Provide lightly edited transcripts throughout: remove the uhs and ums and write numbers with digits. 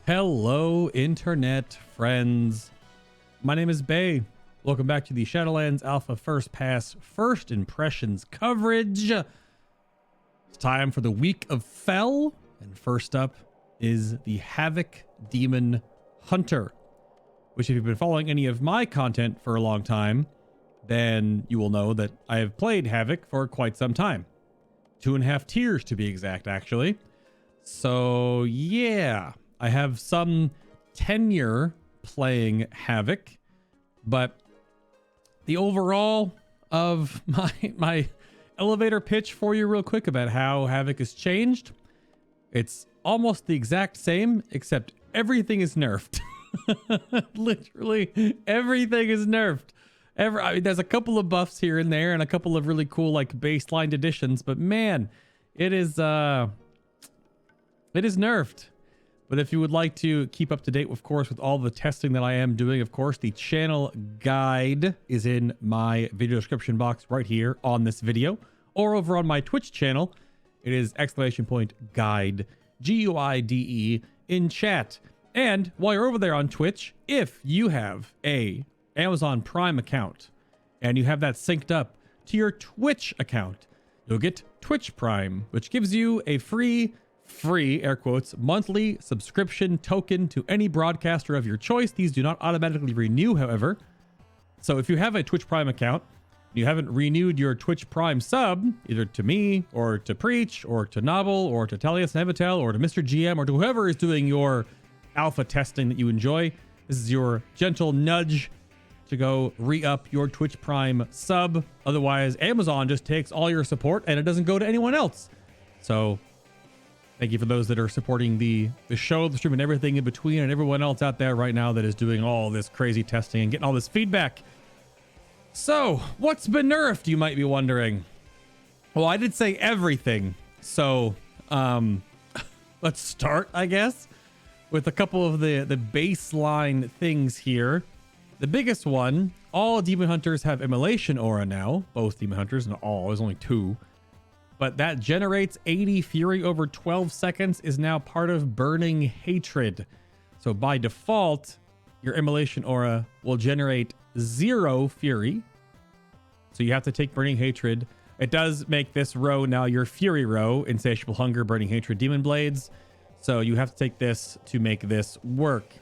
Hello, internet friends. My name is Bay. Welcome back to the Shadowlands Alpha First Pass First Impressions coverage. It's time for the week of Fel, and first up is the Havoc Demon Hunter, which if you've been following any of my content for a long time, then you will know that I have played Havoc for quite some time. 2.5 tiers to be exact, actually. So yeah, I have some tenure playing Havoc, but the overall of my elevator pitch for you real quick about how Havoc has changed, it's almost the exact same, except everything is nerfed. Literally everything is nerfed. I mean, there's a couple of buffs here and there and a couple of really cool like baseline additions, but man, it is nerfed. But if you would like to keep up to date, of course, with all the testing that I am doing, of course, the channel guide is in my video description box right here on this video, or over on my Twitch channel. It is !guide, G-U-I-D-E, in chat. And while you're over there on Twitch, if you have a Amazon Prime account and you have that synced up to your Twitch account, you'll get Twitch Prime, which gives you a free air quotes monthly subscription token to any broadcaster of your choice. These do not automatically renew, however. So if you have a Twitch Prime account, you haven't renewed your Twitch Prime sub, either to me or to Preach or to Novel or to Telius Nevitel or to Mr. GM or to whoever is doing your alpha testing that you enjoy, this is your gentle nudge to go re-up your Twitch Prime sub. Otherwise, Amazon just takes all your support and it doesn't go to anyone else. So thank you for those that are supporting the show, the stream, and everything in between, and everyone else out there right now that is doing all this crazy testing and getting all this feedback. So, what's been nerfed, you might be wondering? Well, I did say everything. So, let's start, I guess, with a couple of the baseline things here. The biggest one, all Demon Hunters have Immolation Aura now. Both Demon Hunters, and all, there's only 2. But that generates 80 fury over 12 seconds is now part of Burning Hatred. So by default, your Immolation Aura will generate 0 fury. So you have to take Burning Hatred. It does make this row now your Fury row, Insatiable Hunger, Burning Hatred, Demon Blades. So you have to take this to make this work.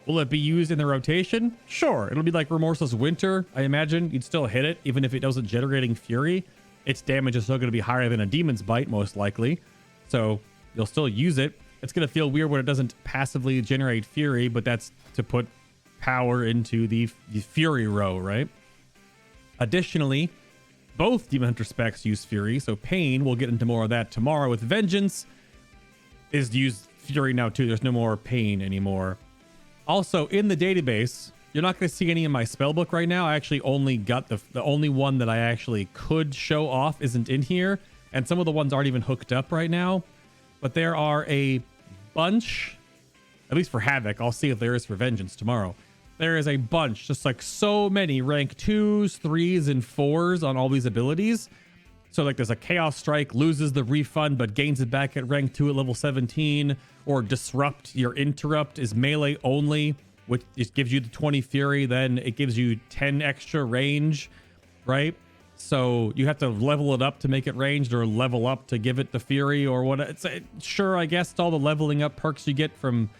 Will it be used in the rotation? Sure. It'll be like Remorseless Winter, I imagine. You'd still hit it, even if it wasn't generating fury. Its damage is still going to be higher than a Demon's Bite, most likely. So you'll still use it. It's going to feel weird when it doesn't passively generate fury, but that's to put power into the fury row, right? Additionally, both Demon Hunter specs use fury, so Pain, we'll get into more of that tomorrow with Vengeance, is to use fury now too. There's no more Pain anymore. Also, in the database, you're not going to see any in my spellbook right now. I actually only got the only one that I actually could show off isn't in here. And some of the ones aren't even hooked up right now. But there are a bunch, at least for Havoc. I'll see if there is for Vengeance tomorrow. There is a bunch, just like so many rank 2s, 3s, and 4s on all these abilities. So like there's a Chaos Strike, loses the refund, but gains it back at rank 2 at level 17. Or Disrupt, your Interrupt is melee only, which just gives you the 20 fury, then it gives you 10 extra range, right? So you have to level it up to make it ranged, or level up to give it the fury, or what. It's sure, I guess it's all the leveling up perks you get from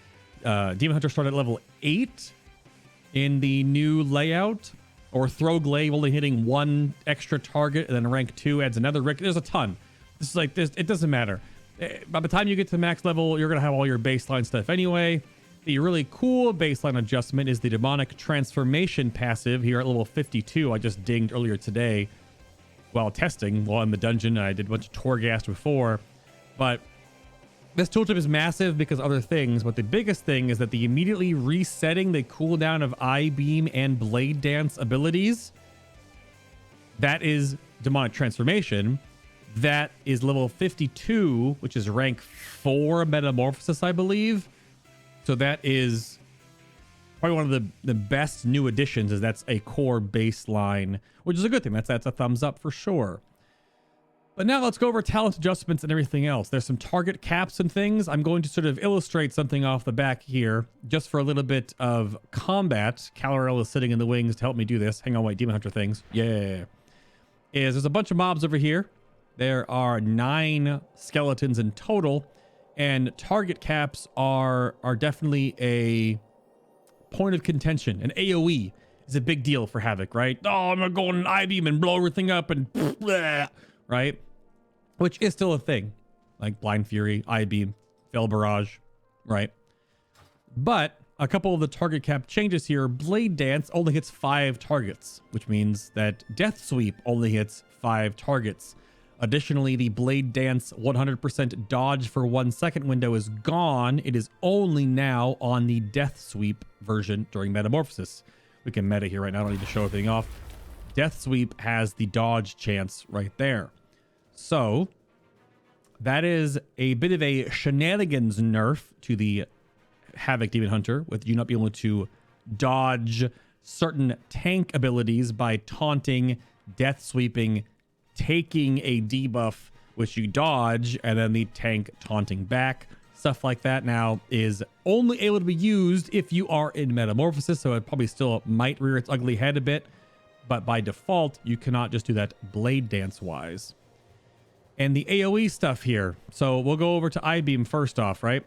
Demon Hunter start at level 8 in the new layout, or Throw Glaive only hitting 1 extra target, and then rank 2 adds another rank. There's a ton. This is like this. It doesn't matter. By the time you get to max level, you're gonna have all your baseline stuff anyway. The really cool baseline adjustment is the Demonic Transformation passive here at level 52. I just dinged earlier today while testing while in the dungeon. I did a bunch of Torghast before. But this tooltip is massive because of other things. But the biggest thing is that the immediately resetting the cooldown of Eye Beam and Blade Dance abilities, that is Demonic Transformation. That is level 52, which is rank 4 Metamorphosis, I believe. So that is probably one of the best new additions, is that's a core baseline, which is a good thing. That's a thumbs up for sure. But now let's go over talent adjustments and everything else. There's some target caps and things. I'm going to sort of illustrate something off the back here, just for a little bit of combat. APPAREL is sitting in the wings to help me do this. Hang on, wait, Demon Hunter things. Yeah. There's a bunch of mobs over here. There are 9 skeletons in total, and target caps are definitely a point of contention. An AoE is a big deal for Havoc, right? Oh, I'm gonna go on an I-beam and blow everything up and blah, right? Which is still a thing, like Blind Fury, I-beam, Fell Barrage, right? But a couple of the target cap changes here. Blade Dance only hits 5 targets, which means that Death Sweep only hits 5 targets. Additionally, the Blade Dance 100% dodge for 1 second window is gone. It is only now on the Death Sweep version during Metamorphosis. We can meta here right now. I don't need to show everything off. Death Sweep has the dodge chance right there. So that is a bit of a shenanigans nerf to the Havoc Demon Hunter, with you not being able to dodge certain tank abilities by taunting, death sweeping, taking a debuff which you dodge, and then the tank taunting back. Stuff like that now is only able to be used if you are in Metamorphosis, so it probably still might rear its ugly head a bit, but by default you cannot just do that Blade Dance wise. And the AoE stuff here, so we'll go over to I-beam first off, right?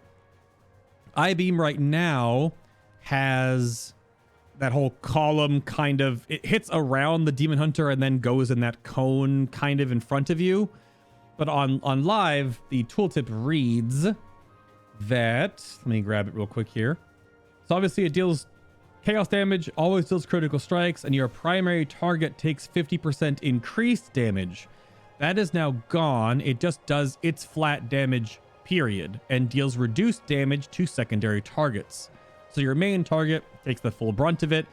I-beam right now has that whole column kind of, it hits around the Demon Hunter and then goes in that cone kind of in front of you. But on live, the tooltip reads that, let me grab it real quick here. So obviously it deals chaos damage, always deals critical strikes, and your primary target takes 50% increased damage. That is now gone. It just does its flat damage, period, and deals reduced damage to secondary targets. So your main target takes the full brunt of it,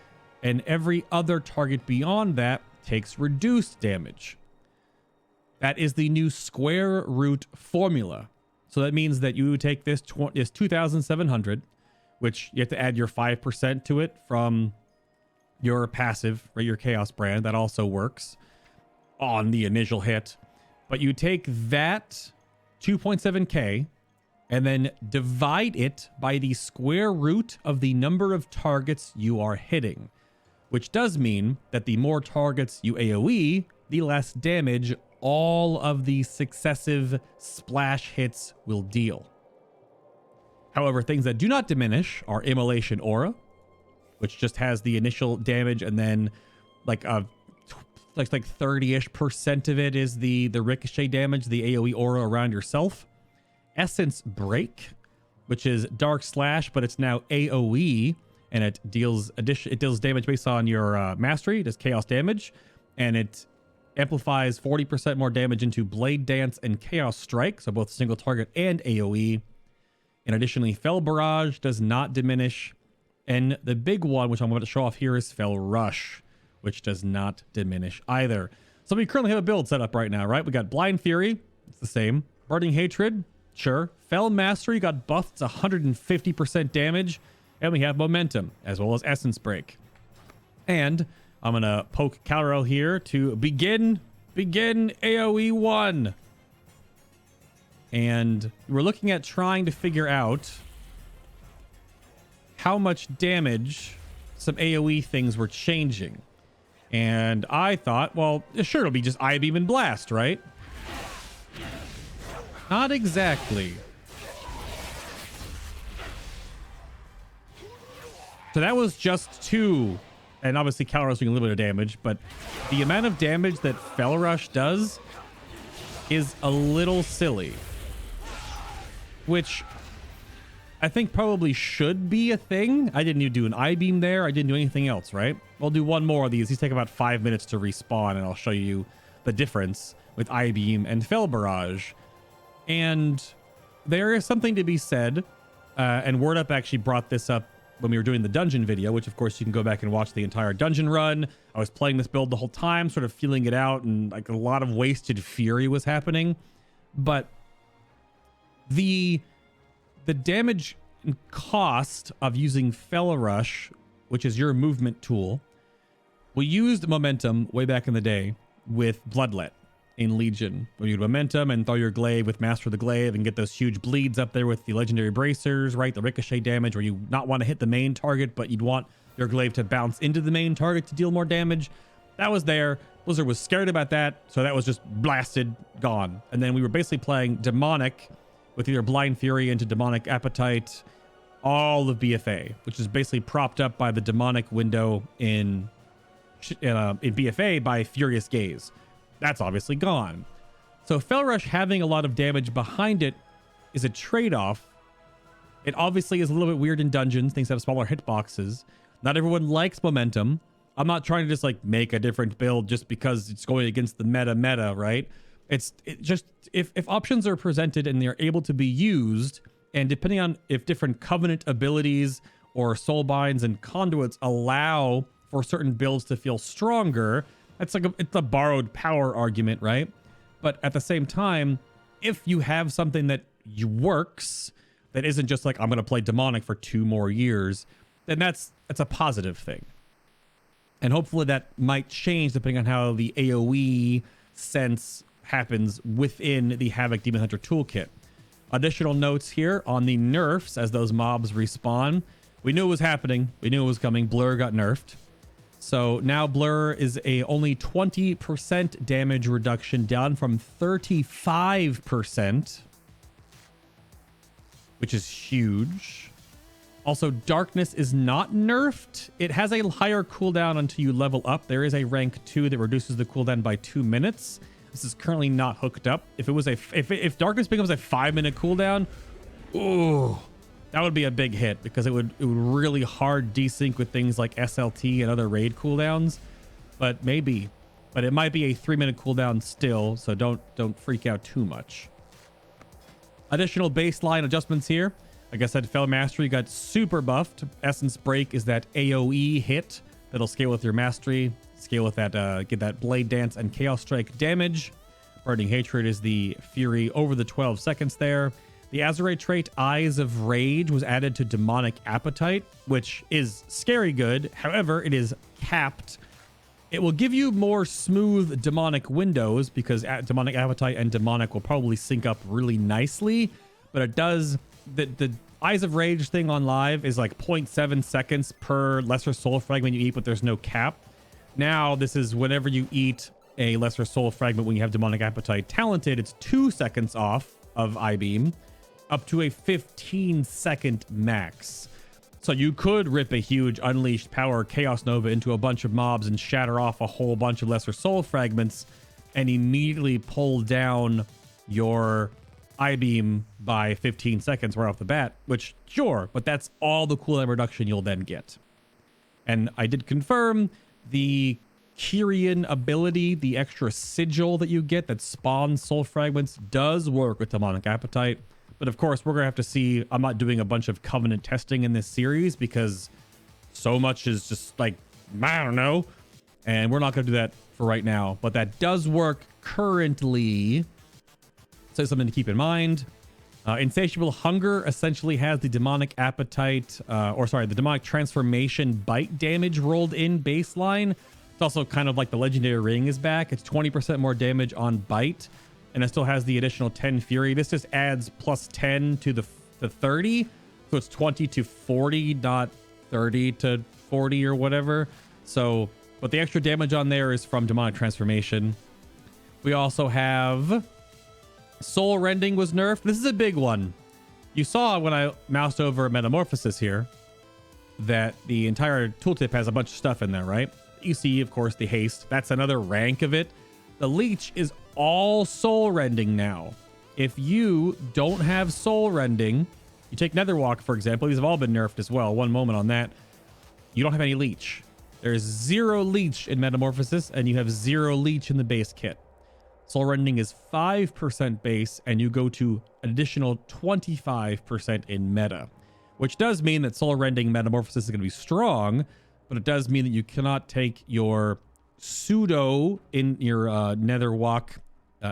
and every other target beyond that takes reduced damage. That is the new square root formula. So that means that you would take this 2,700, which you have to add your 5% to it from your passive, right? Your chaos brand. That also works on the initial hit. But you take that 2.7k and then divide it by the square root of the number of targets you are hitting, which does mean that the more targets you AoE, the less damage all of the successive splash hits will deal. However, things that do not diminish are Immolation Aura, which just has the initial damage, and then like 30-ish% of it is the ricochet damage, the AoE aura around yourself. Essence Break, which is Dark Slash, but it's now AoE, and it deals damage based on your mastery. It does chaos damage, and it amplifies 40% more damage into Blade Dance and Chaos Strike, so both single target and AoE. And additionally, Fell Barrage does not diminish, and the big one, which I'm going to show off here, is Fell Rush, which does not diminish either. So we currently have a build set up right now, right? We got Blind Fury, it's the same. Burning Hatred, sure. Fell Mastery got buffed to 150% damage, and we have Momentum, as well as Essence Break. And I'm gonna poke APPAREL here to begin AoE 1. And we're looking at trying to figure out how much damage some AoE things were changing. And I thought, well, sure, it'll be just I-beam and blast, right? Not exactly. So that was just 2. And obviously APPAREL's doing a little bit of damage, but the amount of damage that Fell Rush does is a little silly. Which I think probably should be a thing. I didn't even do an I-beam there. I didn't do anything else, right? We'll do one more of these. These take about 5 minutes to respawn, and I'll show you the difference with I-beam and Fell Barrage. And there is something to be said, and Wordup actually brought this up when we were doing the dungeon video, which of course you can go back and watch the entire dungeon run. I was playing this build the whole time, sort of feeling it out, and like a lot of wasted fury was happening. But the damage and cost of using Fell Rush, which is your movement tool, we used Momentum way back in the day with Bloodlet. in Legion, where you momentum and throw your glaive with Master of the Glaive and get those huge bleeds up there with the legendary bracers, right? The ricochet damage, where you not want to hit the main target, but you'd want your glaive to bounce into the main target to deal more damage. That was there. Blizzard was scared about that, so that was just blasted, gone. And then we were basically playing Demonic with either Blind Fury into Demonic Appetite, all of BFA, which is basically propped up by the Demonic window in BFA by Furious Gaze. That's obviously gone. So Fel Rush having a lot of damage behind it is a trade-off. It obviously is a little bit weird in dungeons. Things have smaller hitboxes. Not everyone likes momentum. I'm not trying to just like make a different build just because it's going against the meta, right? It just, if options are presented and they're able to be used, and depending on if different covenant abilities or soul binds and conduits allow for certain builds to feel stronger, it's a borrowed power argument, right? But at the same time, if you have something that works, that isn't just like, I'm going to play Demonic for 2 more years, then that's a positive thing. And hopefully that might change depending on how the AoE sense happens within the Havoc Demon Hunter toolkit. Additional notes here on the nerfs as those mobs respawn. We knew it was happening. We knew it was coming. Blur got nerfed. So now Blur is a only 20% damage reduction, down from 35%, which is huge. Also, Darkness is not nerfed. It has a higher cooldown until you level up. There is a rank 2 that reduces the cooldown by 2 minutes. This is currently not hooked up. If it was if Darkness becomes a 5-minute cooldown, ooh, that would be a big hit, because it would really hard desync with things like SLT and other raid cooldowns. But it might be a 3-minute cooldown still, so don't freak out too much. Additional baseline adjustments here. Like I said, Fel Mastery got super buffed. Essence Break is that AoE hit that'll scale with your mastery, scale with that, get that Blade Dance and Chaos Strike damage. Burning Hatred is the Fury over the 12 seconds there. The Azure trait Eyes of Rage was added to Demonic Appetite, which is scary good. However, it is capped. It will give you more smooth demonic windows, because Demonic Appetite and Demonic will probably sync up really nicely. But it does, the Eyes of Rage thing on live is like 0.7 seconds per Lesser Soul Fragment you eat, but there's no cap. Now, this is whenever you eat a Lesser Soul Fragment when you have Demonic Appetite Talented, it's 2 seconds off of I-Beam, up to a 15-second max. So you could rip a huge Unleashed Power Chaos Nova into a bunch of mobs and shatter off a whole bunch of Lesser Soul Fragments and immediately pull down your I-Beam by 15 seconds right off the bat, which, sure, but that's all the cooldown reduction you'll then get. And I did confirm the Kyrian ability, the extra sigil that you get that spawns soul fragments, does work with Demonic Appetite. But of course, we're going to have to see. I'm not doing a bunch of Covenant testing in this series because so much is just like, I don't know. And we're not going to do that for right now. But that does work currently. So something to keep in mind. Insatiable Hunger essentially has the Demonic Appetite, the Demonic Transformation bite damage rolled in baseline. It's also kind of like the Legendary Ring is back. It's 20% more damage on bite. And it still has the additional 10 Fury. This just adds plus 10 to the 30. So it's 20 to 40, not 30 to 40 or whatever. So, but the extra damage on there is from Demonic Transformation. We also have Soul Rending was nerfed. This is a big one. You saw when I moused over Metamorphosis here that the entire tooltip has a bunch of stuff in there, right? You see, of course, the haste. That's another rank of it. The leech is all soul rending now. If you don't have soul rending, you take Netherwalk, for example. These have all been nerfed as well. One moment on that. You don't have any leech. There's 0 leech in Metamorphosis, and you have 0 leech in the base kit. Soul rending is 5% base, and you go to an additional 25% in meta, which does mean that soul rending Metamorphosis is going to be strong, but it does mean that you cannot take your pseudo in your Netherwalk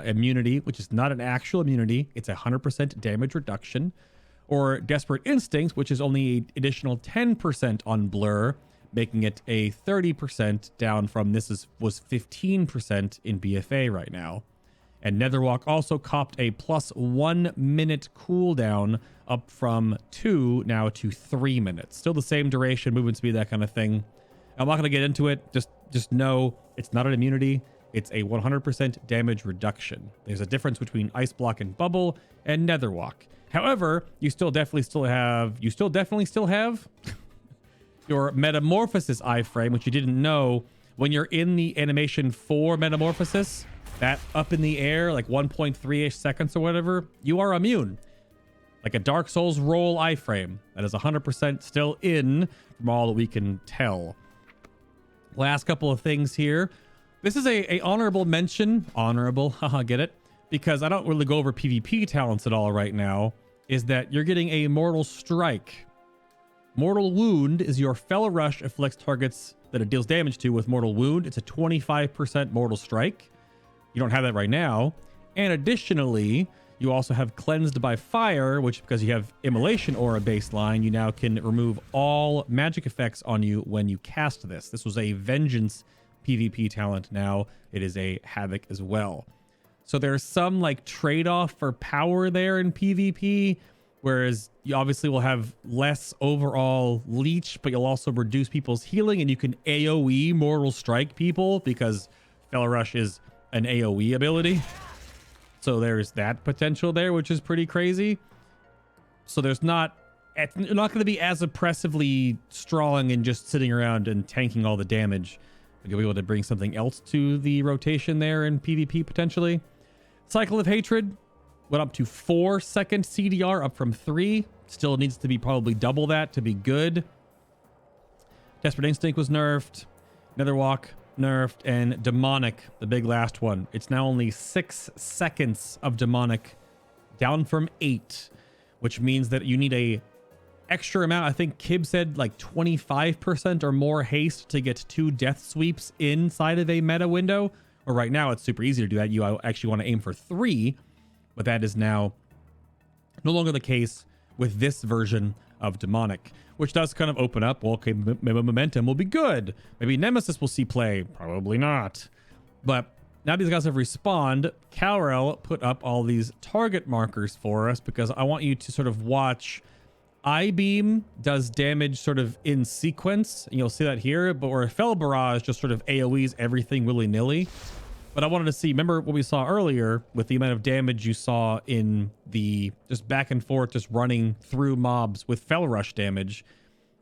immunity, which is not an actual immunity. It's 100% damage reduction, or Desperate Instinct, which is only an additional 10% on Blur, making it a 30% down from was 15% in BFA right now. And Netherwalk also copped a +1 minute cooldown, up from 2 now to 3 minutes. Still the same duration, movement speed, that kind of thing. I'm not going to get into it. Just know it's not an immunity. It's a 100% damage reduction. There's a difference between Ice Block and Bubble and Netherwalk. However, you definitely still have your Metamorphosis iframe, which you didn't know. When you're in the animation for Metamorphosis, that up in the air, like 1.3-ish seconds or whatever, you are immune. Like a Dark Souls roll iframe. That is 100% still in from all that we can tell. Last couple of things here. This is a honorable mention. Honorable, haha, get it? Because I don't really go over PvP talents at all right now. Is that you're getting a Mortal Strike. Mortal Wound is your Fellow Rush afflicts targets that it deals damage to with Mortal Wound. It's a 25% Mortal Strike. You don't have that right now. And additionally, you also have Cleansed by Fire, which because you have Immolation Aura baseline, you now can remove all magic effects on you when you cast this. This was a Vengeance PvP talent. Now it is a Havoc as well. So there's some like trade-off for power there in PvP, whereas you obviously will have less overall leech, but you'll also reduce people's healing, and you can AoE Mortal Strike people because Fellow Rush is an AoE ability. So there's that potential there, which is pretty crazy. So you're not going to be as oppressively strong and just sitting around and tanking all the damage. You'll be able to bring something else to the rotation there in PvP potentially. Cycle of Hatred went up to 4-second CDR, up from 3. Still needs to be probably double that to be good. Desperate Instinct was nerfed. Netherwalk nerfed, and Demonic, the big last one. It's now only 6 seconds of Demonic, down from 8, which means that you need a extra amount. I think Kib said like 25% or more haste to get 2 death sweeps inside of a meta window. Or right now it's super easy to do that. You actually want to aim for 3, but that is now no longer the case with this version of Demonic, which does kind of open up. Well, okay, maybe Momentum will be good. Maybe Nemesis will see play. Probably not. But now these guys have respawned. Calrel put up all these target markers for us because I want you to sort of watch. I-Beam does damage sort of in sequence, and you'll see that here, but where Fel Barrage just sort of AoEs everything willy-nilly. But I wanted to see, remember what we saw earlier with the amount of damage you saw in the just back and forth, just running through mobs with Fel Rush damage.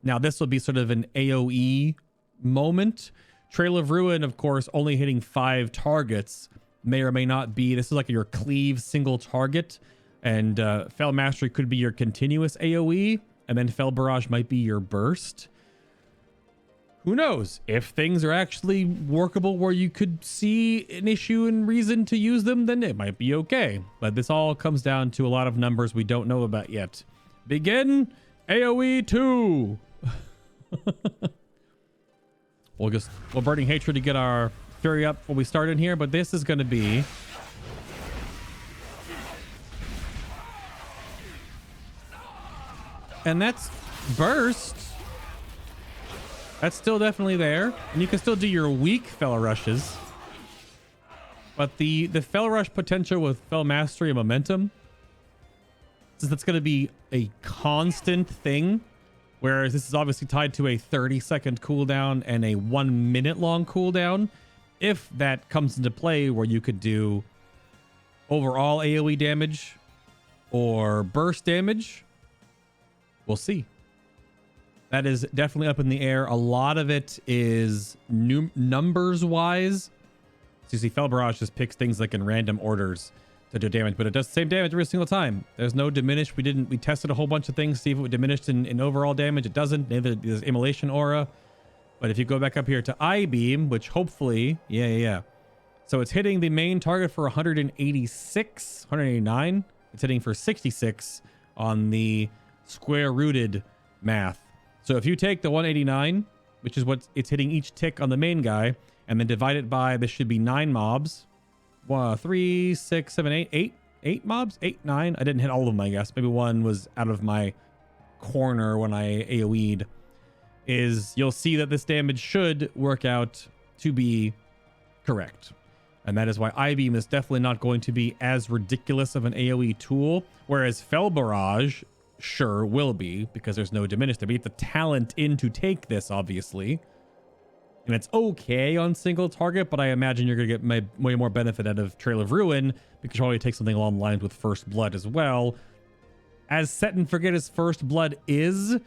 Now this will be sort of an AoE moment. Trail of Ruin, of course, only hitting 5 targets may or may not be. This is like your cleave single target. And Fel Mastery could be your continuous AoE, and then Fel Barrage might be your burst. Who knows? If things are actually workable where you could see an issue and reason to use them, then it might be okay. But this all comes down to a lot of numbers we don't know about yet. Begin AoE 2. We'll Burning Hatred to get our Fury up when we start in here, but this is going to be... And that's burst. That's still definitely there. And you can still do your weak Fellow Rushes. But the Fellow Rush potential with Fel Mastery and Momentum, since that's going to be a constant thing, whereas this is obviously tied to a 30-second cooldown and a 1 minute long cooldown. If that comes into play where you could do overall AoE damage or burst damage, we'll see. That is definitely up in the air. A lot of it is numbers wise. So you see Fel Barrage just picks things like in random orders to do damage, but it does the same damage every single time. There's no diminish. We tested a whole bunch of things, see if it diminished in overall damage. It doesn't. Neither does Immolation Aura. But if you go back up here to I-Beam, which hopefully, yeah. So it's hitting the main target for 186, 189. It's hitting for 66 on the square rooted math. So if you take the 189, which is what it's hitting each tick on the main guy, and then divide it by, this should be 9 mobs. 3, 6, 7, 8 mobs? 8, 9. I didn't hit all of them, I guess. Maybe one was out of my corner when I AoE'd. You'll see that this damage should work out to be correct. And that is why I-Beam is definitely not going to be as ridiculous of an AoE tool, whereas Fel Barrage sure will be, because there's no diminish there. But you have the talent in to take this, obviously. And it's okay on single target, but I imagine you're going to get way more benefit out of Trail of Ruin, because you probably take something along the lines with First Blood as well. As set and forget as First Blood is,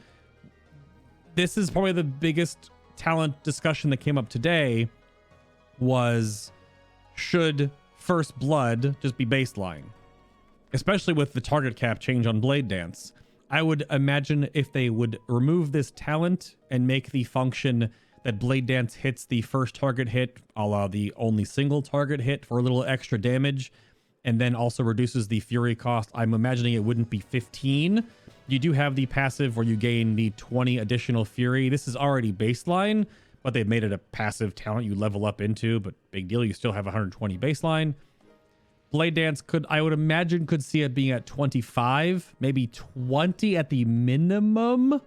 this is probably the biggest talent discussion that came up today, was should First Blood just be baseline? Especially with the target cap change on Blade Dance. I would imagine if they would remove this talent and make the function that Blade Dance hits the first target hit, a la the only single target hit for a little extra damage, and then also reduces the fury cost, I'm imagining it wouldn't be 15. You do have the passive where you gain the 20 additional fury. This is already baseline, but they've made it a passive talent you level up into, but big deal, you still have 120 baseline. Blade Dance I would imagine could see it being at 25, maybe 20 at the minimum,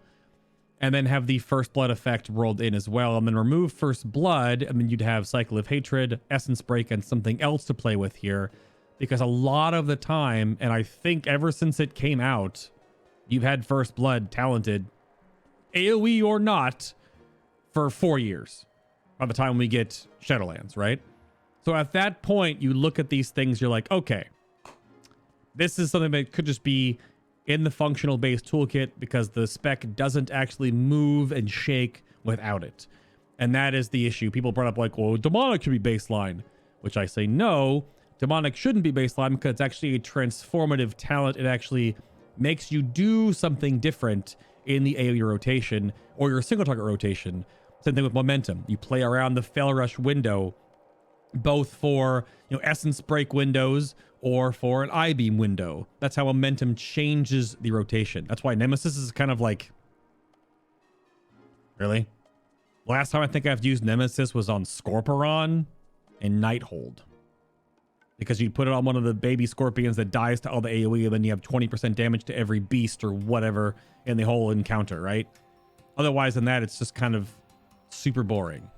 and then have the First Blood effect rolled in as well, and then remove First Blood. I mean, you'd have Cycle of Hatred, Essence Break, and something else to play with here, because a lot of the time, and I think ever since it came out, you've had First Blood talented, AoE or not, for 4 years by the time we get Shadowlands, right? So at that point, you look at these things, you're like, okay, this is something that could just be in the functional base toolkit, because the spec doesn't actually move and shake without it. And that is the issue. People brought up like, well, Demonic should be baseline, which I say no, Demonic shouldn't be baseline, because it's actually a transformative talent. It actually makes you do something different in the AoE rotation or your single target rotation. Same thing with momentum. You play around the Fel Rush window, both for, you know, Essence Break windows or for an I-Beam window. That's how momentum changes the rotation. That's why Nemesis is kind of like, really? Last time I think I've used Nemesis was on Scorpion and Nighthold, because you put it on one of the baby scorpions that dies to all the AoE, and then you have 20% damage to every beast or whatever in the whole encounter, right? Otherwise than that, it's just kind of super boring.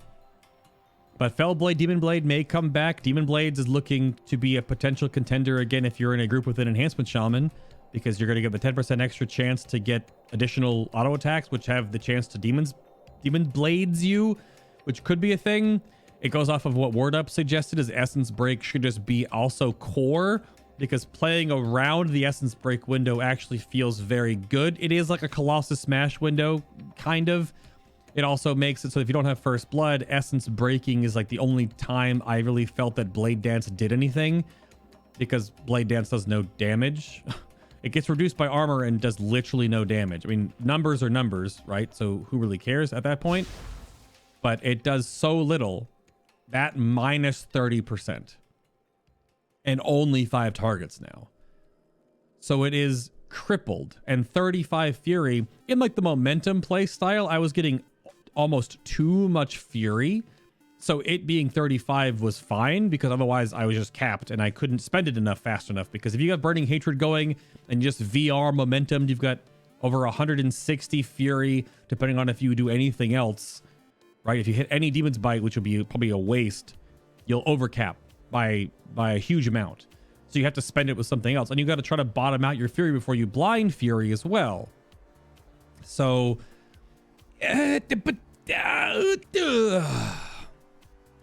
But Fellblade, Demon Blade may come back. Demon Blades is looking to be a potential contender again if you're in a group with an Enhancement Shaman, because you're going to get the 10% extra chance to get additional auto attacks, which have the chance to Demon Blades you, which could be a thing. It goes off of what Wordup suggested, is Essence Break should just be also core, because playing around the Essence Break window actually feels very good. It is like a Colossus Smash window, kind of. It also makes it so if you don't have First Blood, Essence Breaking is like the only time I really felt that Blade Dance did anything, because Blade Dance does no damage. It gets reduced by armor and does literally no damage. I mean, numbers are numbers, right? So who really cares at that point? But it does so little. That minus 30%. And only 5 targets now. So it is crippled. And 35 Fury, in like the momentum play style, I was getting almost too much Fury. So it being 35 was fine, because otherwise I was just capped and I couldn't spend it fast enough. Because if you got Burning Hatred going and just VR momentum, you've got over 160 Fury, depending on if you do anything else, right? If you hit any Demon's Bite, which would be probably a waste, you'll overcap by a huge amount. So you have to spend it with something else. And you got to try to bottom out your Fury before you blind Fury as well. So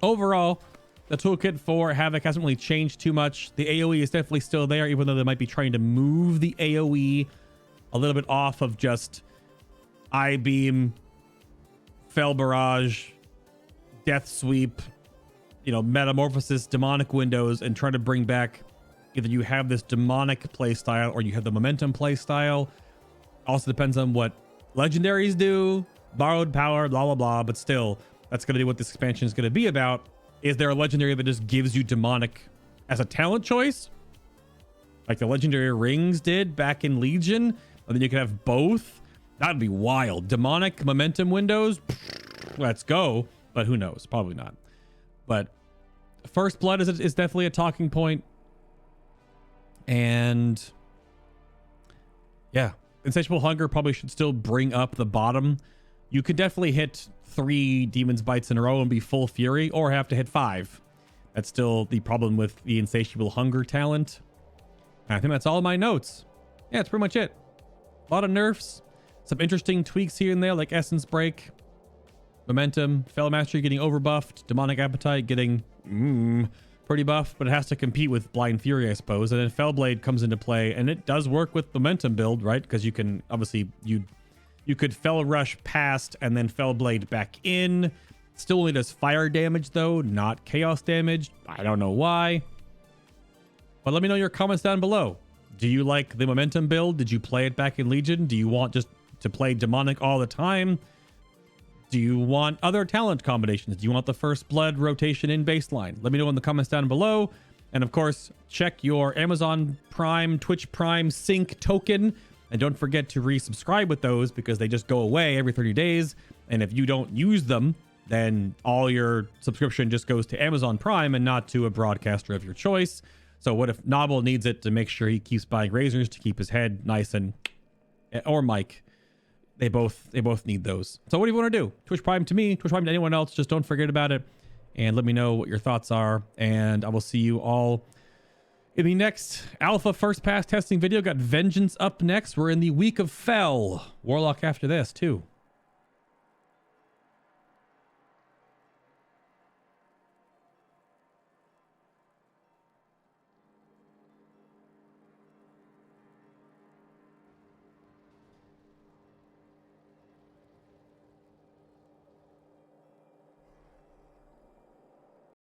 overall, the toolkit for Havoc hasn't really changed too much. The AoE is definitely still there, even though they might be trying to move the AoE a little bit off of just I-Beam, Fel Barrage, Death Sweep, you know, Metamorphosis, Demonic windows, and try to bring back either you have this Demonic playstyle or you have the Momentum playstyle. Also depends on what legendaries do, borrowed power, blah, blah, blah. But still, that's going to be what this expansion is going to be about. Is there a legendary that just gives you Demonic as a talent choice? Like the legendary rings did back in Legion? And then you can have both? That'd be wild. Demonic Momentum windows? Let's go. But who knows? Probably not. But First Blood is definitely a talking point. And yeah, Insatiable Hunger probably should still bring up the bottom. You could definitely hit 3 Demon's Bites in a row and be full Fury, or have to hit 5. That's still the problem with the insatiable hunger talent. And I think that's all my notes. Yeah, that's pretty much it. A lot of nerfs, some interesting tweaks here and there, like Essence Break, Momentum, Fel Mastery getting overbuffed, Demonic Appetite getting pretty buff, but it has to compete with Blind Fury, I suppose. And then Fellblade comes into play, and it does work with Momentum build, right? Because you can obviously you could Fel Rush past and then Fellblade back in. Still only does fire damage though, not chaos damage. I don't know why. But let me know your comments down below. Do you like the Momentum build? Did you play it back in Legion? Do you want just to play Demonic all the time? Do you want other talent combinations? Do you want the First Blood rotation in baseline? Let me know in the comments down below. And of course, check your Amazon Prime, Twitch Prime sync token. And don't forget to resubscribe with those because they just go away every 30 days. And if you don't use them, then all your subscription just goes to Amazon Prime and not to a broadcaster of your choice. So what if Nobble needs it to make sure he keeps buying razors to keep his head nice and... Or Mike. They both need those. So what do you want to do? Twitch Prime to me, Twitch Prime to anyone else. Just don't forget about it. And let me know what your thoughts are. And I will see you all in the next Alpha First Pass testing video. Got Vengeance up next. We're in the week of Fel. Warlock after this too.